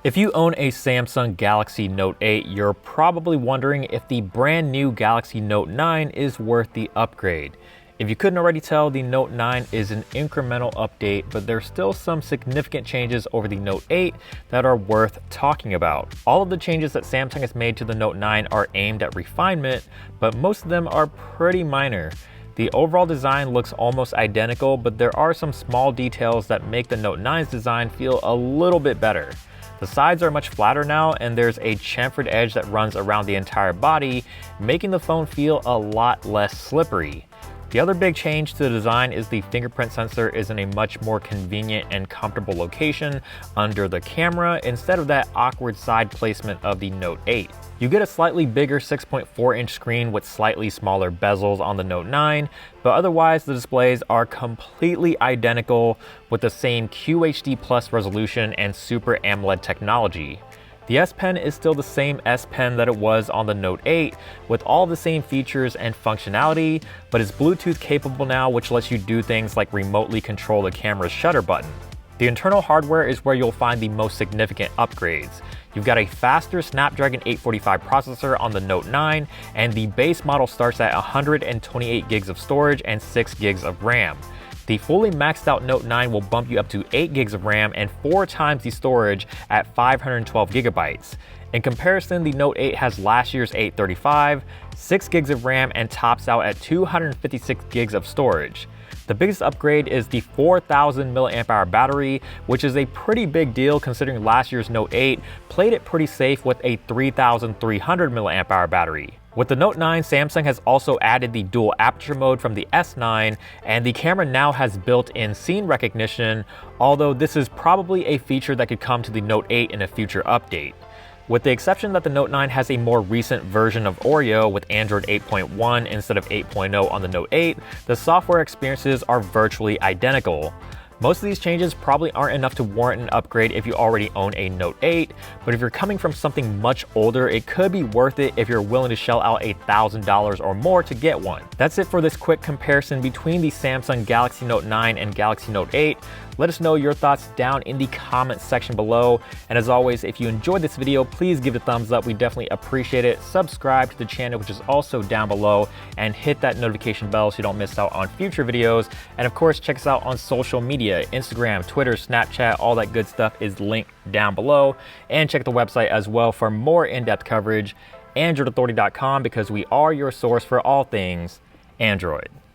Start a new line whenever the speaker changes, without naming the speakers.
If you own a Samsung Galaxy Note 8, you're probably wondering if the brand new Galaxy Note 9 is worth the upgrade. If you couldn't already tell, the Note 9 is an incremental update, but there's still some significant changes over the Note 8 that are worth talking about. All of the changes that Samsung has made to the Note 9 are aimed at refinement, but most of them are pretty minor. The overall design looks almost identical, but there are some small details that make the Note 9's design feel a little bit better. The sides are much flatter now, and there's a chamfered edge that runs around the entire body, making the phone feel a lot less slippery. The other big change to the design is the fingerprint sensor is in a much more convenient and comfortable location under the camera instead of that awkward side placement of the Note 8. You get a slightly bigger 6.4-inch screen with slightly smaller bezels on the Note 9, but otherwise the displays are completely identical with the same QHD Plus resolution and Super AMOLED technology. The S Pen is still the same S Pen that it was on the Note 8 with all the same features and functionality, but it's Bluetooth capable now, which lets you do things like remotely control the camera's shutter button. The internal hardware is where you'll find the most significant upgrades. You've got a faster Snapdragon 845 processor on the Note 9, and the base model starts at 128 gigs of storage and 6 gigs of RAM. The fully maxed out Note 9 will bump you up to 8 gigs of RAM and 4 times the storage at 512 gigabytes. In comparison, the Note 8 has last year's 835, 6 gigs of RAM, and tops out at 256 gigs of storage. The biggest upgrade is the 4000 mAh battery, which is a pretty big deal considering last year's Note 8 played it pretty safe with a 3300 mAh battery. With the Note 9, Samsung has also added the dual aperture mode from the S9, and the camera now has built-in scene recognition, although this is probably a feature that could come to the Note 8 in a future update. With the exception that the Note 9 has a more recent version of Oreo with Android 8.1 instead of 8.0 on the Note 8, the software experiences are virtually identical. Most of these changes probably aren't enough to warrant an upgrade if you already own a Note 8, but if you're coming from something much older, it could be worth it if you're willing to shell out $1,000 or more to get one. That's it for this quick comparison between the Samsung Galaxy Note 9 and Galaxy Note 8. Let us know your thoughts down in the comments section below. And as always, if you enjoyed this video, please give it a thumbs up. We definitely appreciate it. Subscribe to the channel, which is also down below, and hit that notification bell so you don't miss out on future videos. And of course, check us out on social media, Instagram, Twitter, Snapchat, all that good stuff is linked down below. And check the website as well for more in-depth coverage, AndroidAuthority.com, because we are your source for all things Android.